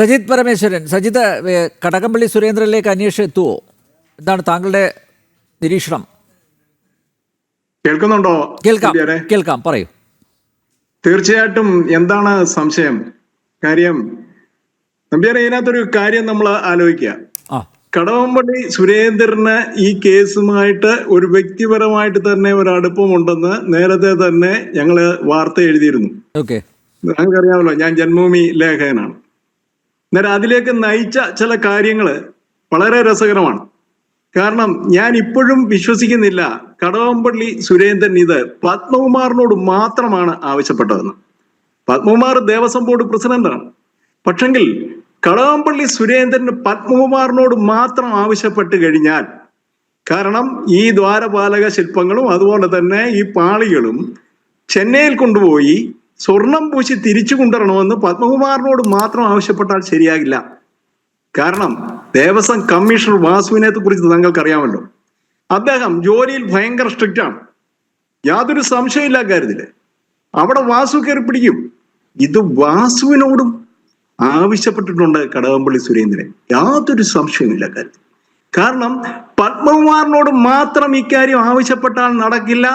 സജിത് പരമേശ്വരൻ, സജിത്, കടകംപള്ളി സുരേന്ദ്രനിലേക്ക് അന്വേഷണം എത്തുവോ? എന്താണ് താങ്കളുടെ നിരീക്ഷണം? കേൾക്കുന്നുണ്ടോ? കേൾക്കാം, പറയൂ. തീർച്ചയായിട്ടും. എന്താണ് സംശയം? കാര്യം നമ്പ്യാരെ, ഇതിനകത്തൊരു കാര്യം നമ്മൾ ആലോചിക്കുക. കടകംപള്ളി സുരേന്ദ്രന് ഈ കേസുമായിട്ട് ഒരു വ്യക്തിപരമായിട്ട് തന്നെ ഒരു അടുപ്പമുണ്ടെന്ന് നേരത്തെ തന്നെ ഞങ്ങള് വാർത്ത എഴുതിയിരുന്നു. ഞങ്ങൾക്കറിയാമല്ലോ, ഞാൻ ജന്മഭൂമി ലേഖകനാണ്. അന്നേരം അതിലേക്ക് നയിച്ച ചില കാര്യങ്ങള് വളരെ രസകരമാണ്. കാരണം ഞാൻ ഇപ്പോഴും വിശ്വസിക്കുന്നില്ല കടകംപള്ളി സുരേന്ദ്രൻ ഇത് പത്മകുമാറിനോട് മാത്രമാണ് ആവശ്യപ്പെട്ടതെന്ന്. പത്മകുമാർ ദേവസ്വം ബോർഡ് പ്രസിഡന്റാണ്. പക്ഷെങ്കിൽ കടകംപള്ളി സുരേന്ദ്രന് പത്മകുമാറിനോട് മാത്രം ആവശ്യപ്പെട്ട് കഴിഞ്ഞാൽ, കാരണം ഈ ദ്വാരപാലക ശില്പങ്ങളും അതുപോലെ തന്നെ ഈ പാളികളും ചെന്നൈയിൽ കൊണ്ടുപോയി സ്വർണം പൂശി തിരിച്ചു കൊണ്ടുവരണമെന്ന് പത്മകുമാറിനോട് മാത്രം ആവശ്യപ്പെട്ടാൽ ശരിയാകില്ല. കാരണം ദേവസ്വം കമ്മീഷണർ വാസുവിനെ കുറിച്ച് താങ്കൾക്ക് അറിയാമല്ലോ. അദ്ദേഹം ജോലിയിൽ ഭയങ്കര സ്ട്രിക്റ്റ് ആണ്, യാതൊരു സംശയമില്ല കാര്യത്തില്. അവിടെ വാസു കയറി പിടിക്കും. ഇത് വാസുവിനോടും ആവശ്യപ്പെട്ടിട്ടുണ്ട് കടകംപള്ളി സുരേന്ദ്രൻ, യാതൊരു സംശയമില്ല കാര്യത്തിൽ. കാരണം പത്മകുമാറിനോട് മാത്രം ഇക്കാര്യം ആവശ്യപ്പെട്ടാൽ നടക്കില്ല.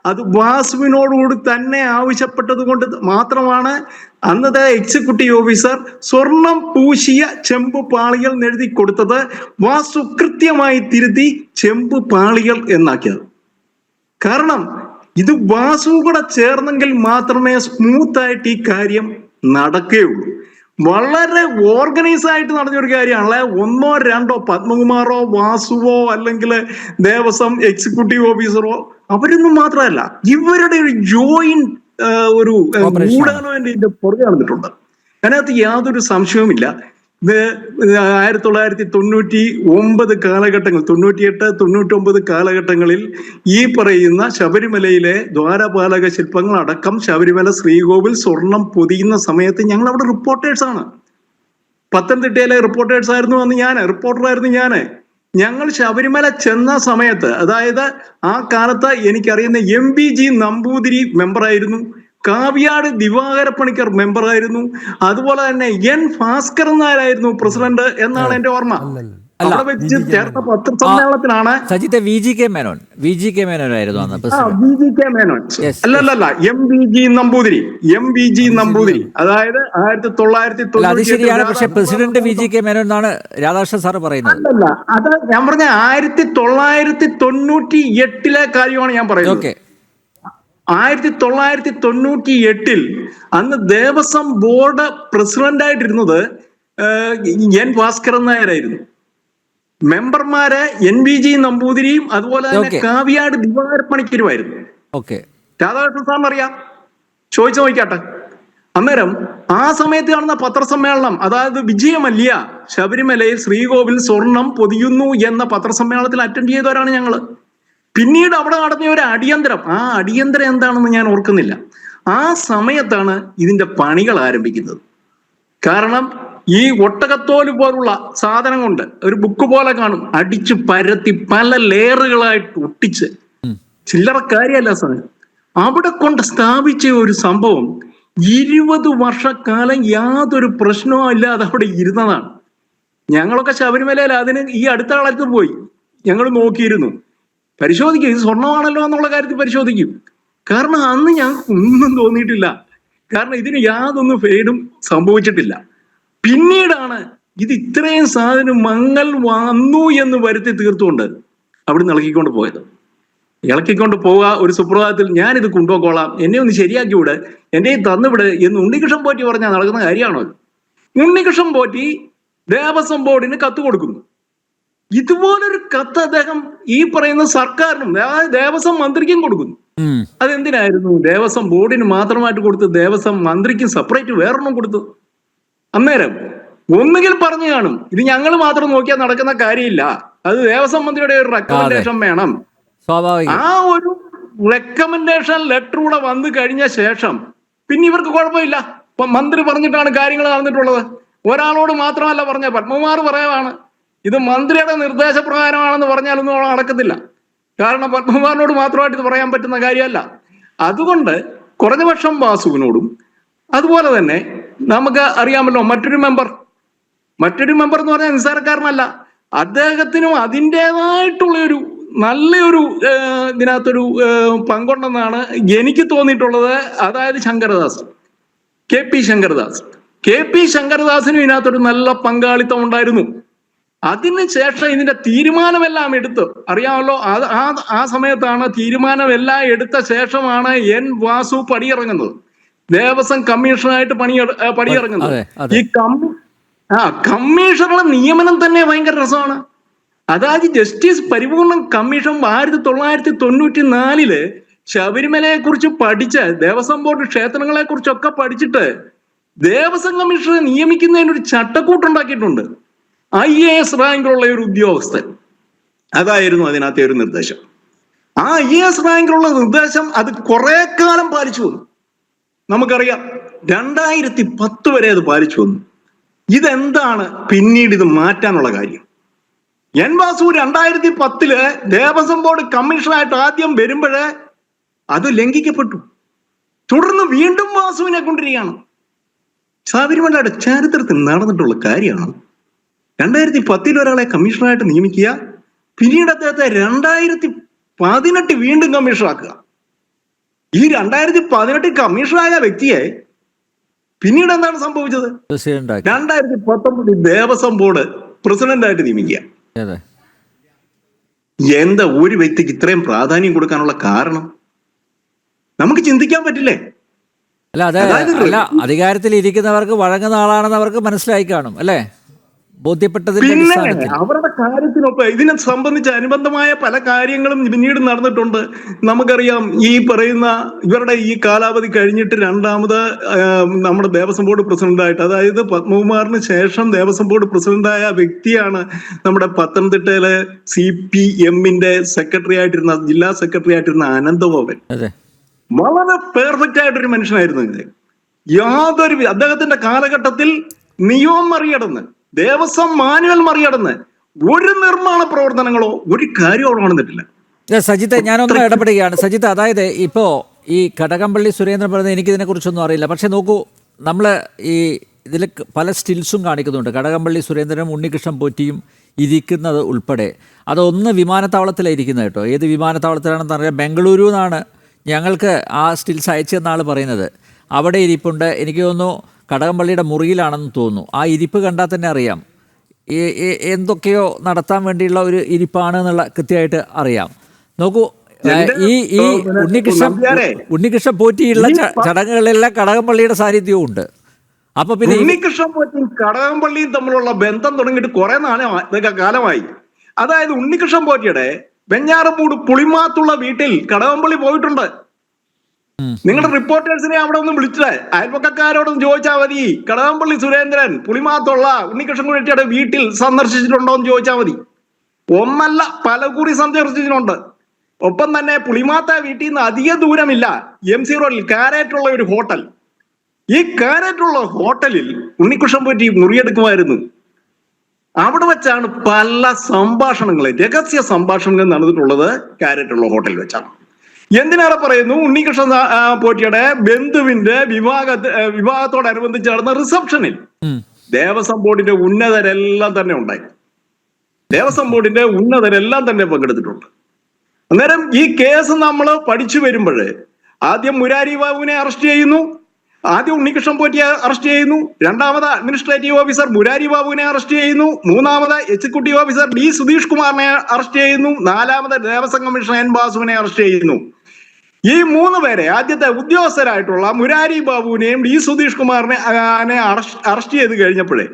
അത് വാസുവിനോടുകൂടി തന്നെ ആവശ്യപ്പെട്ടത് കൊണ്ട് മാത്രമാണ് അന്നത്തെ എക്സിക്യൂട്ടീവ് ഓഫീസർ സ്വർണം പൂശിയ ചെമ്പ് പാളികൾ എഴുതി കൊടുത്തത്. വാസു കൃത്യമായി തിരുത്തി ചെമ്പ് പാളികൾ എന്നാക്കിയത്. കാരണം ഇത് വാസു കൂടെ ചേർന്നെങ്കിൽ മാത്രമേ സ്മൂത്ത് ആയിട്ട് ഈ കാര്യം നടക്കുകയുള്ളൂ. വളരെ ഓർഗനൈസ് ആയിട്ട് നടന്നൊരു കാര്യമാണല്ലേ. ഒന്നോ രണ്ടോ പത്മകുമാറോ വാസുവോ അല്ലെങ്കിൽ ദേവസ്വം എക്സിക്യൂട്ടീവ് ഓഫീസറോ അവരൊന്നും മാത്രമല്ല, ഇവരുടെ ഒരു ജോയിന്റ് ഒരു ഗൂഢാലോചന ഇതിന്റെ പുറകെ നടന്നിട്ടുണ്ട്. അതിനകത്ത് യാതൊരു സംശയവുമില്ല. ഇത് 1999 കാലഘട്ടങ്ങൾ, 98, 99 കാലഘട്ടങ്ങളിൽ ഈ പറയുന്ന ശബരിമലയിലെ ദ്വാരപാലക ശില്പങ്ങൾ അടക്കം ശബരിമല ശ്രീകോവിൽ സ്വർണം പൊതിയുന്ന സമയത്ത് ഞങ്ങൾ അവിടെ റിപ്പോർട്ടേഴ്സ് ആണ്. പത്തനംതിട്ടയിലെ റിപ്പോർട്ടേഴ്സ് ആയിരുന്നു അന്ന് റിപ്പോർട്ടറായിരുന്നു ഞാന്. ഞങ്ങൾ ശബരിമല ചെന്ന സമയത്ത്, അതായത് ആ കാലത്ത് എനിക്കറിയുന്ന MBG നമ്പൂതിരി മെമ്പറായിരുന്നു, കാവ്യാട് ദിവാകര പണിക്കർ മെമ്പറായിരുന്നു, അതുപോലെ തന്നെ N ഭാസ്കരൻ നായരായിരുന്നു പ്രസിഡന്റ് എന്നാണ് എന്റെ ഓർമ്മ. അവിടെ വെച്ച് ചേർത്ത പത്രസമ്മേളനത്തിലാണ് സജിത്തെ VGK മേനോനായിരുന്നു അന്ന്. VGK മേനോൻ അല്ലല്ല, MBG നമ്പൂതിരി, അതായത് 1990. ശരിയാണ്, പക്ഷെ പ്രസിഡന്റ് VGK മേനോൻ എന്നാണ് രാധാകൃഷ്ണൻ സാറ് പറയുന്നത്. അല്ലല്ല, അത് ഞാൻ പറഞ്ഞ 1998 കാര്യമാണ് ഞാൻ പറയുന്നത്. 1998 അന്ന് ദേവസ്വം ബോർഡ് പ്രസിഡന്റ് ആയിട്ടിരുന്നത് N ഭാസ്കരൻ നായരായിരുന്നു. മെമ്പർമാര് NBG നമ്പൂതിരിയും അതുപോലെ തന്നെ കാവ്യാട് ദിവാകര പണിക്കരുമായിരുന്നു. രാധാകൃഷ്ണൻ സാറിന് അറിയാം, ചോദിച്ചു നോക്കിയാട്ടെ. അന്നേരം ആ സമയത്ത് കാണുന്ന പത്രസമ്മേളനം, അതായത് വിജയമല്യ ശബരിമലയിൽ ശ്രീകോവിൽ സ്വർണം പൊതിയുന്നു എന്ന പത്രസമ്മേളനത്തിൽ അറ്റൻഡ് ചെയ്തവരാണ് ഞങ്ങള്. പിന്നീട് അവിടെ നടന്ന ഒരു അടിയന്തരം, ആ അടിയന്തരം എന്താണെന്ന് ഞാൻ ഓർക്കുന്നില്ല. ആ സമയത്താണ് ഇതിന്റെ പണികൾ ആരംഭിക്കുന്നത്. കാരണം ഈ ഒട്ടകത്തോല് പോലുള്ള സാധനം കൊണ്ട് ഒരു ബുക്ക് പോലെ കാണും, അടിച്ചു പരത്തി പല ലെയറുകളായിട്ട് ഒട്ടിച്ച്, ചില്ലറ കാര്യമല്ല സാധനം. അവിടെ കൊണ്ട് സ്ഥാപിച്ച ഒരു സംഭവം 20 വർഷക്കാലം യാതൊരു പ്രശ്നവും ഇല്ലാതെ അവിടെ ഇരുന്നതാണ്. ഞങ്ങളൊക്കെ ശബരിമലയിൽ അതിന് ഈ അടുത്ത കാലത്ത് പോയി ഞങ്ങൾ നോക്കിയിരുന്നു, പരിശോധിക്കും, ഇത് സ്വർണ്ണമാണല്ലോ എന്നുള്ള കാര്യത്തിൽ പരിശോധിക്കും. കാരണം അന്ന് ഞങ്ങൾക്ക് ഒന്നും തോന്നിയിട്ടില്ല, കാരണം ഇതിന് യാതൊന്നും ഫെയ്ഡും സംഭവിച്ചിട്ടില്ല. പിന്നീടാണ് ഇത് ഇത്രയും സാധനം മങ്ങൽ വന്നു എന്ന് വരുത്തി തീർത്തുകൊണ്ട് അവിടുന്ന് ഇളക്കിക്കൊണ്ട് പോയത്. ഇളക്കിക്കൊണ്ട് പോവുക, ഒരു സുപ്രഭാതത്തിൽ ഞാനിത് കൊണ്ടുപോയിക്കോളാം, എന്നെ ഒന്ന് ശരിയാക്കി വിട്, എന്നെ തന്നുവിട് എന്ന് ഉണ്ണികൃഷ്ണൻ പോറ്റി പറഞ്ഞാൽ നടക്കുന്ന കാര്യമാണോ? ഉണ്ണികൃഷ്ണൻ പോറ്റി ദേവസ്വം ബോർഡിന് കത്ത് കൊടുക്കുന്നു. ഇതുപോലൊരു കത്ത് അദ്ദേഹം ഈ പറയുന്ന സർക്കാരിനും അതായത് ദേവസ്വം മന്ത്രിക്കും കൊടുക്കുന്നു. അതെന്തിനായിരുന്നു? ദേവസ്വം ബോർഡിന് മാത്രമായിട്ട് കൊടുത്ത് ദേവസ്വം മന്ത്രിക്കും സെപ്പറേറ്റ് വേറൊന്നും കൊടുത്തു. അന്നേരം ഒന്നുകിൽ പറഞ്ഞു കാണും, ഇത് ഞങ്ങൾ മാത്രം നോക്കിയാൽ നടക്കുന്ന കാര്യമില്ല, അത് ദേവസ്വം മന്ത്രിയുടെ ഒരു റെക്കമെൻഡേഷൻ വേണം. ആ ഒരു റെക്കമെൻഡേഷൻ ലെറ്റർ കൂടെ വന്നു കഴിഞ്ഞ ശേഷം പിന്നെ ഇവർക്ക് കുഴപ്പമില്ല. ഇപ്പൊ മന്ത്രി പറഞ്ഞിട്ടാണ് കാര്യങ്ങൾ നടന്നിട്ടുള്ളത്. ഒരാളോട് മാത്രമല്ല പറഞ്ഞ, പത്മകുമാർ പറയാനാണ് ഇത് മന്ത്രിയുടെ നിർദ്ദേശപ്രകാരമാണെന്ന് പറഞ്ഞാലൊന്നും നടക്കത്തില്ല. കാരണം പത്മകുമാറിനോട് മാത്രമായിട്ട് ഇത് പറയാൻ പറ്റുന്ന കാര്യമല്ല. അതുകൊണ്ട് കുറഞ്ഞ പക്ഷം വാസുവിനോടും അതുപോലെ തന്നെ നമുക്ക് അറിയാമല്ലോ മറ്റൊരു മെമ്പർ മറ്റൊരു മെമ്പർ എന്ന് പറഞ്ഞാൽ നിസ്സാരക്കാരനല്ല. അദ്ദേഹത്തിനും അതിൻ്റെതായിട്ടുള്ള ഒരു നല്ലൊരു ഇതിനകത്തൊരു പങ്കുണ്ടെന്നാണ് എനിക്ക് തോന്നിയിട്ടുള്ളത്. അതായത് ശങ്കരദാസ്, കെ പി ശങ്കരദാസിനും ഇതിനകത്തൊരു നല്ല പങ്കാളിത്തം ഉണ്ടായിരുന്നു. അതിനുശേഷം ഇതിന്റെ തീരുമാനമെല്ലാം എടുത്ത് അറിയാമല്ലോ, ആ സമയത്താണ് തീരുമാനമെല്ലാം എടുത്ത ശേഷമാണ് എൻ വാസു പടിയിറങ്ങുന്നത്, ദേവസ്വം കമ്മീഷണറായിട്ട് പടിയിറങ്ങുന്നത്. ഈ കമ്മീഷണറുടെ നിയമനം തന്നെ ഭയങ്കര രസമാണ്. അതായത് ജസ്റ്റിസ് പരിപൂർണൻ കമ്മീഷൻ 1994 ശബരിമലയെ കുറിച്ച് പഠിച്ച്, ദേവസ്വം ബോർഡ് ക്ഷേത്രങ്ങളെ കുറിച്ചൊക്കെ പഠിച്ചിട്ട് ദേവസ്വം കമ്മീഷണറെ നിയമിക്കുന്നതിനൊരു ചട്ടക്കൂട്ടുണ്ടാക്കിയിട്ടുണ്ട്. IAS റാങ്കിലുള്ള ഒരു ഉദ്യോഗസ്ഥൻ, അതായിരുന്നു അതിനകത്തെ ഒരു നിർദ്ദേശം. ആ IAS റാങ്കിലുള്ള നിർദ്ദേശം അത് കുറെ കാലം പാലിച്ചു വന്നു. നമുക്കറിയാം 2010 വരെ അത് പാലിച്ചു വന്നു. ഇതെന്താണ് പിന്നീട് ഇത് മാറ്റാനുള്ള കാര്യം? എൻ വാസു 2010 ദേവസ്വം ബോർഡ് കമ്മീഷണറായിട്ട് ആദ്യം വരുമ്പോഴേ അത് ലംഘിക്കപ്പെട്ടു. തുടർന്ന് വീണ്ടും വാസുവിനെ കൊണ്ടിരിക്കുകയാണ്. ശബരിമലയുടെ ചരിത്രത്തിൽ നടന്നിട്ടുള്ള കാര്യമാണ്. 2010 ഒരാളെ കമ്മീഷണറായിട്ട് നിയമിക്കുക, പിന്നീട് അദ്ദേഹത്തെ 2018 വീണ്ടും കമ്മീഷണറാക്കുക. ഈ 2018 കമ്മീഷണറായ വ്യക്തിയെ പിന്നീട് എന്താണ് സംഭവിച്ചത്? 2019 ദേവസ്വം ബോർഡ് പ്രസിഡന്റായിട്ട് നിയമിക്കുക. എന്താ ഒരു വ്യക്തിക്ക് ഇത്രയും പ്രാധാന്യം കൊടുക്കാനുള്ള കാരണം? നമുക്ക് ചിന്തിക്കാൻ പറ്റില്ലേ? അല്ല, അധികാരത്തിൽ ഇരിക്കുന്നവർക്ക് വഴങ്ങുന്ന ആളാണെന്ന് അവർക്ക് മനസ്സിലായി കാണും അല്ലേ, ബോധ്യപ്പെട്ടതിന്റെ പിന്നെ അവരുടെ കാര്യത്തിനൊപ്പം ഇതിനെ സംബന്ധിച്ച് അനുബന്ധമായ പല കാര്യങ്ങളും പിന്നീട് നടന്നിട്ടുണ്ട്. നമുക്കറിയാം, ഈ പറയുന്ന ഇവരുടെ ഈ കാലാവധി കഴിഞ്ഞിട്ട് രണ്ടാമത് നമ്മുടെ ദേവസ്വം ബോർഡ് പ്രസിഡന്റായിട്ട്, അതായത് പത്മകുമാറിന് ശേഷം ദേവസ്വം ബോർഡ് പ്രസിഡന്റായ വ്യക്തിയാണ് നമ്മുടെ പത്തനംതിട്ടയിലെ CPM-ന്റെ സെക്രട്ടറി ആയിട്ടിരുന്ന, ജില്ലാ സെക്രട്ടറി ആയിട്ടിരുന്ന അനന്തഗോപൻ. വളരെ പെർഫെക്റ്റ് ആയിട്ടൊരു മനുഷ്യനായിരുന്നു. അദ്ദേഹത്തിന്റെ കാലഘട്ടത്തിൽ നിയമം മറികടന്ന്, ദേവസ്വം മാനുവൽ മറികടന്ന് ഒരു നിർമ്മാണ പ്രവർത്തനങ്ങളോ ഒരു കാര്യമോ നടന്നിട്ടില്ല. സജിത്ത്, ഞാനൊന്ന് ഇടപെടുകയാണ്. സജിത്ത്, അതായത് ഇപ്പോ ഈ കടകംപള്ളി സുരേന്ദ്രൻ പറയുന്നത് എനിക്കിതിനെ കുറിച്ചൊന്നും അറിയില്ല. പക്ഷെ നോക്കൂ, നമ്മൾ ഈ ഇതിൽ പല സ്റ്റിൽസും കാണിക്കുന്നുണ്ട്. കടകംപള്ളി സുരേന്ദ്രനും ഉണ്ണികൃഷ്ണൻ പോറ്റിയും ഇരിക്കുന്നത് ഉൾപ്പെടെ. അതൊന്ന് വിമാനത്താവളത്തിലാണ് ഇരിക്കുന്നത് കേട്ടോ. ഏത് വിമാനത്താവളത്തിലാണെന്ന് അറിയാം, ബംഗളൂരു എന്നാണ് ഞങ്ങൾക്ക് ആ സ്റ്റിൽസ് അയച്ചെന്നാൾ പറയുന്നത്. അവിടെ ഇരിപ്പുണ്ട്. എനിക്ക് തോന്നുന്നു കടകംപള്ളിയുടെ മുറിയിലാണെന്ന് തോന്നുന്നു. ആ ഇരിപ്പ് കണ്ടാൽ തന്നെ അറിയാം എന്തൊക്കെയോ നടത്താൻ വേണ്ടിയുള്ള ഒരു ഇരിപ്പാണ് എന്നുള്ള കൃത്യമായിട്ട് അറിയാം. നോക്കൂ, ഈ ഉണ്ണികൃഷ്ണൻ പോറ്റിയുള്ള ചടങ്ങുകളിലെല്ലാം കടകംപള്ളിയുടെ സാന്നിധ്യവും ഉണ്ട്. അപ്പൊ പിന്നെ ഉണ്ണികൃഷ്ണൻ പോറ്റിയും കടകംപള്ളിയും തമ്മിലുള്ള ബന്ധം തുടങ്ങിയിട്ട് കുറെ കാലമായി. അതായത് ഉണ്ണികൃഷ്ണൻ പോറ്റിയുടെ വെഞ്ഞാറമൂട് പുളിമാത്തുള്ള വീട്ടിൽ കടകംപള്ളി പോയിട്ടുണ്ട്. നിങ്ങളുടെ റിപ്പോർട്ടേഴ്സിനെ അവിടെ ഒന്ന് വിളിച്ചേ, അയൽപക്കക്കാരോടൊന്ന് ചോദിച്ചാൽ മതി. കടകംപള്ളി സുരേന്ദ്രൻ പുളിമാത്തുള്ള ഉണ്ണികൃഷ്ണൻ പോറ്റിയുടെ വീട്ടിൽ സന്ദർശിച്ചിട്ടുണ്ടോ എന്ന് ചോദിച്ചാൽ മതി. ഒന്നല്ല, പലകുറി സന്ദർശിച്ചിട്ടുണ്ട്. ഒപ്പം തന്നെ പുളിമാത്ത വീട്ടിൽ നിന്ന് അധിക ദൂരമില്ല, MC റോഡിൽ കാരേറ്റുള്ള ഒരു ഹോട്ടൽ. ഈ കാരേറ്റുള്ള ഹോട്ടലിൽ ഉണ്ണികൃഷ്ണൻ പോറ്റി മുറിയെടുക്കുമായിരുന്നു. അവിടെ വെച്ചാണ് പല സംഭാഷണങ്ങളും, രഹസ്യ സംഭാഷണങ്ങൾ നടന്നിട്ടുള്ളത് കാരേറ്റുള്ള ഹോട്ടലിൽ വെച്ചാണ്. എന്തിനേറെ പറയുന്നു, ഉണ്ണികൃഷ്ണൻ പോറ്റിയുടെ ബന്ധുവിന്റെ വിവാഹത്തോടനുബന്ധിച്ച് നടന്ന റിസപ്ഷനിൽ ദേവസ്വം ബോർഡിന്റെ ഉന്നതരെല്ലാം തന്നെ ഉണ്ടായി. ദേവസ്വം ബോർഡിന്റെ ഉന്നതരെല്ലാം തന്നെ പങ്കെടുത്തിട്ടുണ്ട്. അന്നേരം ഈ കേസ് നമ്മൾ പഠിച്ചു വരുമ്പോഴേ ആദ്യം മുരാരി ബാബുവിനെ അറസ്റ്റ് ചെയ്യുന്നു, ആദ്യം ഉണ്ണികൃഷ്ണൻ പോറ്റിയെ അറസ്റ്റ് ചെയ്യുന്നു, രണ്ടാമത് അഡ്മിനിസ്ട്രേറ്റീവ് ഓഫീസർ മുരാരി ബാബുവിനെ അറസ്റ്റ് ചെയ്യുന്നു, മൂന്നാമത് എക്സിക്യൂട്ടീവ് ഓഫീസർ D സുധീഷ് കുമാറിനെ അറസ്റ്റ് ചെയ്യുന്നു, നാലാമത് ദേവസ്വം കമ്മീഷണർ N വാസുവിനെ അറസ്റ്റ് ചെയ്യുന്നു. ഈ 3 പേരെ, ആദ്യത്തെ ഉദ്യോഗസ്ഥരായിട്ടുള്ള മുരാരി ബാബുവിനെയും D സുധീഷ് കുമാറിനെ അറസ്റ്റ് ചെയ്ത് കഴിഞ്ഞപ്പോഴേ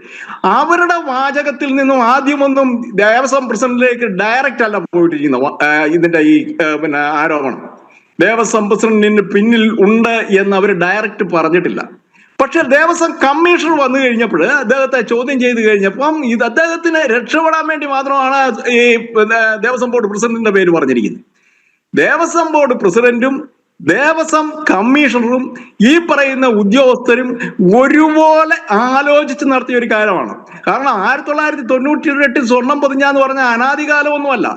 അവരുടെ വാചകത്തിൽ നിന്നും ആദ്യമൊന്നും ദേവസ്വം പ്രസിഡന്റിലേക്ക് ഡയറക്റ്റ് അല്ല പോയിട്ടിരിക്കുന്ന ഇതിന്റെ ഈ ആരോപണം ദേവസ്വം പ്രസിഡന്റിന് പിന്നിൽ ഉണ്ട് എന്ന് അവർ ഡയറക്റ്റ് പറഞ്ഞിട്ടില്ല. പക്ഷെ ദേവസ്വം കമ്മീഷണർ വന്നു കഴിഞ്ഞപ്പോൾ അദ്ദേഹത്തെ ചോദ്യം ചെയ്ത് കഴിഞ്ഞപ്പം ഇത് അദ്ദേഹത്തിന് രക്ഷപ്പെടാൻ വേണ്ടി മാത്രമാണ് ഈ ദേവസ്വം ബോർഡ് പ്രസിഡന്റിന്റെ പേര് പറഞ്ഞിരിക്കുന്നത്. ദേവസ്വം ബോർഡ് പ്രസിഡന്റും ദേവസ്വം കമ്മീഷണറും ഈ പറയുന്ന ഉദ്യോഗസ്ഥരും ഒരുപോലെ ആലോചിച്ച് നടത്തിയ ഒരു കാര്യമാണ്. കാരണം 1998 സ്വർണം പൊതിഞ്ഞാന്ന് പറഞ്ഞ അനാദികാലമൊന്നുമല്ല,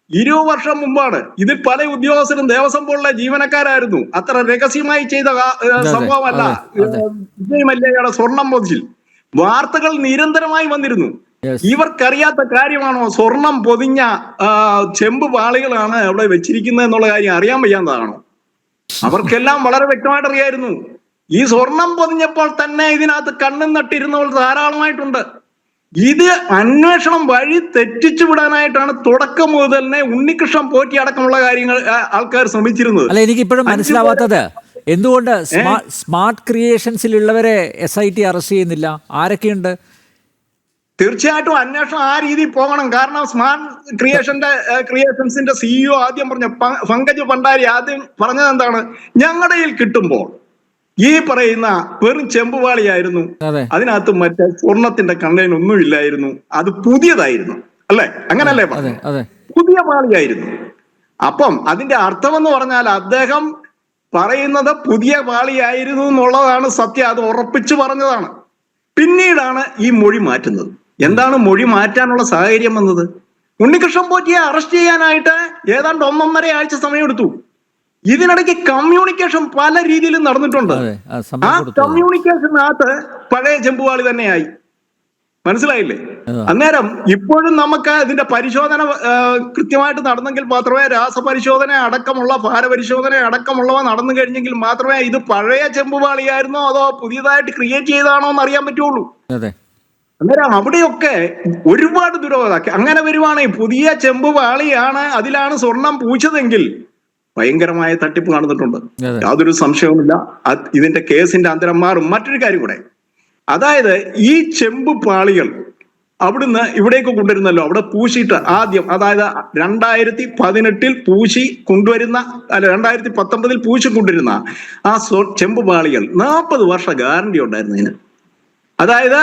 20 വർഷം മുമ്പാണ്. ഇത് പല ഉദ്യോഗസ്ഥരും ദേവസ്വം ബോർഡിലെ ജീവനക്കാരായിരുന്നു. അത്ര രഹസ്യമായി ചെയ്ത സംഭവമല്ല വിജയ് മല്യയുടെ സ്വർണം പൊതിച്ചിൽ. വാർത്തകൾ നിരന്തരമായി വന്നിരുന്നു. Yes. ഇവർക്കറിയാത്ത കാര്യമാണോ സ്വർണം പൊതിഞ്ഞ ചെമ്പ് പാളികളാണ് അവിടെ വെച്ചിരിക്കുന്നത് എന്നുള്ള കാര്യം അറിയാൻ വയ്യാത്തതാണോ? അവർക്കെല്ലാം വളരെ വ്യക്തമായിട്ട് അറിയായിരുന്നു. ഈ സ്വർണം പൊതിഞ്ഞപ്പോൾ തന്നെ ഇതിനകത്ത് കണ്ണും നട്ടിരുന്നവർ ധാരാളമായിട്ടുണ്ട്. ഇത് അന്വേഷണം വഴി തെറ്റിച്ചു വിടാനായിട്ടാണ് തുടക്കം മുതൽ തന്നെ ഉണ്ണികൃഷ്ണൻ പോറ്റി അടക്കമുള്ള കാര്യങ്ങൾ ആൾക്കാർ ശ്രമിച്ചിരുന്നത്. അല്ല, എനിക്കിപ്പോഴും മനസ്സിലാവാത്തത് എന്തുകൊണ്ട് സ്മാർട്ട് ക്രിയേഷൻസിലുള്ളവരെ SIT അറസ്റ്റ് ചെയ്യുന്നില്ല? ആരൊക്കെയുണ്ട്? തീർച്ചയായിട്ടും അന്വേഷണം ആ രീതിയിൽ പോകണം. കാരണം സ്മാർട്ട് ക്രിയേഷൻസിന്റെ CEO ആദ്യം പറഞ്ഞ പങ്കജ് ഭണ്ഡാരി ആദ്യം പറഞ്ഞത് എന്താണ്? ഞങ്ങളുടെ കയ്യിൽ കിട്ടുമ്പോൾ ഈ പറയുന്ന വെറും ചെമ്പുപാളിയായിരുന്നു, അതിനകത്ത് മറ്റേ സ്വർണത്തിന്റെ കണ്ടെയ്നർ ഒന്നും ഇല്ലായിരുന്നു, അത് പുതിയതായിരുന്നു, അല്ലെ? അങ്ങനല്ലേ പറഞ്ഞത്? പുതിയ പാളിയായിരുന്നു. അപ്പം അതിന്റെ അർത്ഥം എന്ന് പറഞ്ഞാൽ അദ്ദേഹം പറയുന്നത് പുതിയ പാളിയായിരുന്നു എന്നുള്ളതാണ് സത്യം. അത് ഉറപ്പിച്ചു പറഞ്ഞതാണ്. പിന്നീടാണ് ഈ മൊഴി മാറ്റുന്നത്. എന്താണ് മൊഴി മാറ്റാനുള്ള സാഹചര്യം വന്നത്? ഉണ്ണികൃഷ്ണൻ പോറ്റിയെ അറസ്റ്റ് ചെയ്യാനായിട്ട് ഏതാണ്ട് 1.5 ആഴ്ച സമയമെടുത്തു. ഇതിനിടയ്ക്ക് കമ്മ്യൂണിക്കേഷൻ പല രീതിയിലും നടന്നിട്ടുണ്ട്. ആ കമ്മ്യൂണിക്കേഷനകത്ത് പഴയ ചെമ്പുപാളി തന്നെയായി. മനസ്സിലായില്ലേ? അന്നേരം ഇപ്പോഴും നമുക്ക് ഇതിന്റെ പരിശോധന കൃത്യമായിട്ട് നടന്നെങ്കിൽ മാത്രമേ, രാസപരിശോധന അടക്കമുള്ള ഭാരപരിശോധന അടക്കമുള്ളവ നടന്നു കഴിഞ്ഞെങ്കിൽ മാത്രമേ ഇത് പഴയ ചെമ്പുപാളിയായിരുന്നോ അതോ പുതിയതായിട്ട് ക്രിയേറ്റ് ചെയ്താണോ എന്ന് അറിയാൻ പറ്റുള്ളൂ. അന്നേരം അവിടെയൊക്കെ ഒരുപാട് ദുരവസ്ഥ. അങ്ങനെ വരുവാണെങ്കിൽ പുതിയ ചെമ്പുപാളിയാണ്, അതിലാണ് സ്വർണം പൂച്ചതെങ്കിൽ ഭയങ്കരമായ തട്ടിപ്പ് നടന്നിട്ടുണ്ട്, യാതൊരു സംശയവുമില്ല. ഇതിന്റെ കേസിന്റെ അന്തരം മാറും. മറ്റൊരു കാര്യം കൂടെ, അതായത് ഈ ചെമ്പ് പാളികൾ അവിടുന്ന് ഇവിടേക്ക് കൊണ്ടുവരുന്നല്ലോ, അവിടെ പൂശിയിട്ട് ആദ്യം, അതായത് 2018 പൂശി കൊണ്ടുവരുന്ന, അല്ല 2019 പൂശി കൊണ്ടുവരുന്ന ആ ചെമ്പ് പാളികൾ 40 വർഷ ഗ്യാരണ്ടി ഉണ്ടായിരുന്നു ഇതിന്. അതായത്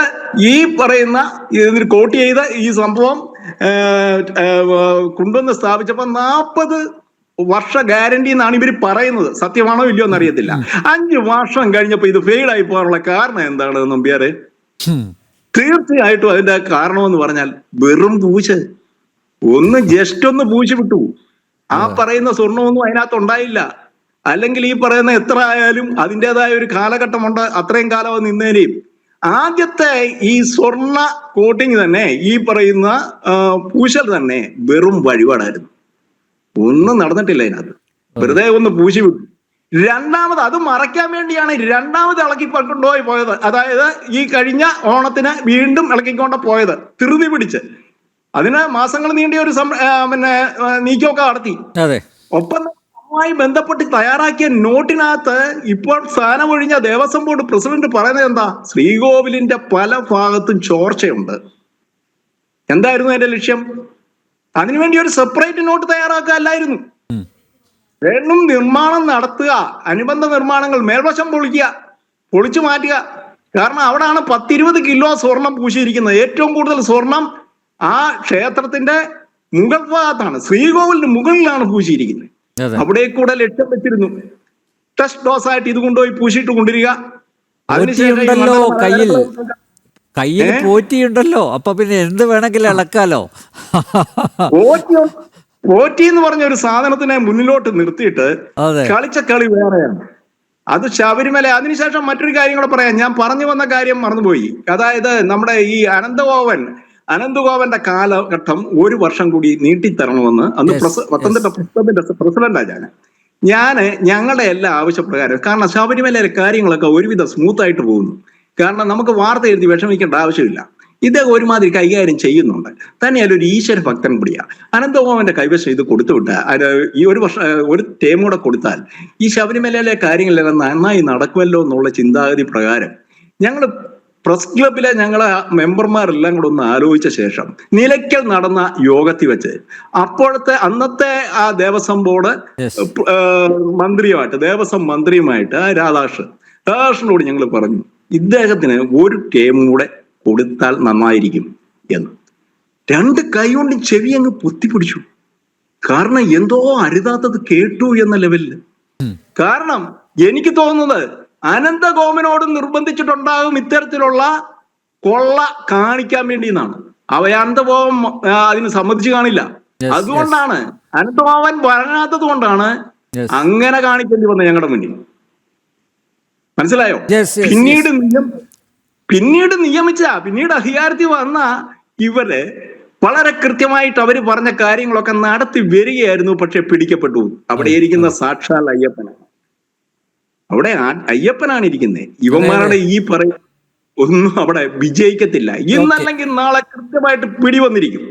ഈ പറയുന്ന ഇതിന് കോട്ട് ചെയ്ത ഈ സംഭവം കൊണ്ടുവന്ന് സ്ഥാപിച്ചപ്പോ 40 വർഷ ഗ്യാരണ്ടി എന്നാണ് ഇവർ പറയുന്നത്. സത്യമാണോ ഇല്ലയോ എന്നറിയത്തില്ല. 5 വർഷം കഴിഞ്ഞപ്പോ ഇത് ഫെയിൽ ആയി പോകാനുള്ള കാരണം എന്താണ് നമ്പ്യാരെ? തീർച്ചയായിട്ടും അതിന്റെ കാരണമെന്ന് പറഞ്ഞാൽ വെറും പൂശ്. ജസ്റ്റ് ഒന്ന് പൂശി വിട്ടു. ആ പറയുന്ന സ്വർണ്ണമൊന്നും അതിനകത്ത് ഉണ്ടായില്ല. അല്ലെങ്കിൽ ഈ പറയുന്ന എത്ര ആയാലും അതിൻ്റെതായ ഒരു കാലഘട്ടമുണ്ട്. അത്രയും കാലം അത് നിന്നേനെയും. ആദ്യത്തെ ഈ സ്വർണ്ണ കോട്ടിങ് തന്നെ, ഈ പറയുന്ന പൂശൽ തന്നെ വെറും വഴിപാടായിരുന്നു. ഒന്നും നടന്നിട്ടില്ല അതിനകത്ത്. വെറുതെ ഒന്ന് പൂശി വിട്ടു. രണ്ടാമത് അത് മറയ്ക്കാൻ വേണ്ടിയാണ് രണ്ടാമത് ഇളക്കിക്കൊണ്ടുപോയി പോയത്. അതായത് ഈ കഴിഞ്ഞ ഓണത്തിന് വീണ്ടും ഇളക്കിക്കൊണ്ട് പോയത്, ധൃതി പിടിച്ച്. അതിന് മാസങ്ങൾ നീണ്ടിയ ഒരു നീക്കമൊക്കെ നടത്തി. ഒപ്പം മായി ബന്ധപ്പെട്ട് തയ്യാറാക്കിയ നോട്ടിനകത്ത് ഇപ്പോൾ സ്ഥാനമൊഴിഞ്ഞ ദേവസ്വം ബോർഡ് പ്രസിഡന്റ് പറയുന്നത് എന്താ? ശ്രീകോവിലിന്റെ പല ഭാഗത്തും ചോർച്ചയുണ്ട്. എന്തായിരുന്നു അതിന്റെ ലക്ഷ്യം? അതിനുവേണ്ടി ഒരു സെപ്പറേറ്റ് നോട്ട് തയ്യാറാക്കുക അല്ലായിരുന്നു. വീണ്ടും നിർമ്മാണം നടത്തുക, അനുബന്ധ നിർമ്മാണങ്ങൾ, മേൽവശം പൊളിച്ചു മാറ്റുക. കാരണം അവിടാണ് 10-20 കിലോ സ്വർണം പൂശിയിരിക്കുന്നത്. ഏറ്റവും കൂടുതൽ സ്വർണം ആ ക്ഷേത്രത്തിന്റെ മുകൾ ഭാഗത്താണ്, ശ്രീകോവിലിന്റെ മുകളിലാണ് പൂശിയിരിക്കുന്നത്. അവിടെ കൂടെ ലക്ഷ്യം വെച്ചിരുന്നു ടെസ്റ്റ് ഡോസ് ആയിട്ട് ഇത് കൊണ്ടുപോയി പൂശിയിട്ട് കൊണ്ടിരിക്കുക. കയ്യിൽ പോറ്റിയുണ്ടല്ലോ, അപ്പൊ പിന്നെ എന്ത് വേണമെങ്കിലും ഇളക്കാലോ. പോറ്റി എന്ന് പറഞ്ഞ ഒരു സാധനത്തിനെ മുന്നിലോട്ട് നിർത്തിയിട്ട് കളിച്ച കളി വേറെയാണ്. അത് ശബരിമല. അതിനുശേഷം മറ്റൊരു കാര്യം കൂടെ പറയാം. ഞാൻ പറഞ്ഞു വന്ന കാര്യം മറന്നുപോയി. അതായത് നമ്മുടെ ഈ അനന്തഗോപന്റെ കാലഘട്ടം 1 വർഷം കൂടി നീട്ടിത്തരണമെന്ന് അന്ന് പത്തനംതിട്ട പ്രസിഡന്റാണ് ഞങ്ങളുടെ എല്ലാ ആവശ്യപ്രകാരം. കാരണം ശബരിമലയിലെ കാര്യങ്ങളൊക്കെ ഒരുവിധം സ്മൂത്ത് ആയിട്ട് പോകുന്നു. കാരണം നമുക്ക് വാർത്ത എഴുതി വിഷമിക്കേണ്ട ആവശ്യമില്ല. ഇദ്ദേഹം ഒരുമാതിരി കൈകാര്യം ചെയ്യുന്നുണ്ട്. തന്നെയല്ല ഒരു ഈശ്വര ഭക്തൻ കൂടിയാണ്. അനന്തഗോപന്റെ കൈവശം ഇത് കൊടുത്തുവിട്ട ഈ 1 വർഷം ഒരു ടേം കൂടെ കൊടുത്താൽ ഈ ശബരിമലയിലെ കാര്യങ്ങളെല്ലാം നന്നായി നടക്കുമല്ലോ എന്നുള്ള ചിന്താഗതി പ്രകാരം ഞങ്ങൾ പ്രസ് ക്ലബിലെ ഞങ്ങളെ മെമ്പർമാരെല്ലാം കൂടെ ഒന്ന് ആലോചിച്ച ശേഷം നിലയ്ക്കൽ നടന്ന യോഗത്തിൽ വെച്ച് അന്നത്തെ ആ ദേവസ്വം ബോർഡ് ദേവസ്വം മന്ത്രിയുമായിട്ട് രാധാകൃഷ്ണനോട് ഞങ്ങൾ പറഞ്ഞു, ഇദ്ദേഹത്തിന് ഒരു ടേം കൂടെ കൊടുത്താൽ നന്നായിരിക്കും എന്ന്. 2 കൈ കൊണ്ട് ചെവി അങ്ങ് പൊത്തിപ്പിടിച്ചു. കാരണം എന്തോ അരുതാത്തത് കേട്ടു എന്ന ലെവലില്. കാരണം എനിക്ക് തോന്നുന്നത് അനന്തഗോപനോട് നിർബന്ധിച്ചിട്ടുണ്ടാകും ഇത്തരത്തിലുള്ള കൊള്ള കാണിക്കാൻ വേണ്ടി എന്നാണ്. അനന്തഗോപൻ അതിന് സമ്മതിച്ചു കാണില്ല. അതുകൊണ്ടാണ് അനന്തഗോപൻ വരാത്തത് കൊണ്ടാണ് അങ്ങനെ കാണിക്കേണ്ടി വന്നത് ഞങ്ങളുടെ മുന്നിൽ. മനസ്സിലായോ? പിന്നീട് പിന്നീട് അധികാരത്തിൽ വന്ന ഇവര് വളരെ കൃത്യമായിട്ട് അവര് പറഞ്ഞ കാര്യങ്ങളൊക്കെ നടത്തി വരികയായിരുന്നു. പക്ഷെ പിടിക്കപ്പെട്ടു. അവിടെ ഇരിക്കുന്ന സാക്ഷാൽ അയ്യപ്പനാണ്. അവിടെ അയ്യപ്പനാണ് ഇരിക്കുന്നത്. ഇവന്മാരുടെ ഈ പറയുന്ന ഒന്നും അവിടെ വിജയിക്കത്തില്ല. ഇന്നല്ലെങ്കിൽ നാളെ കൃത്യമായിട്ട് പിടിവന്നിരിക്കും.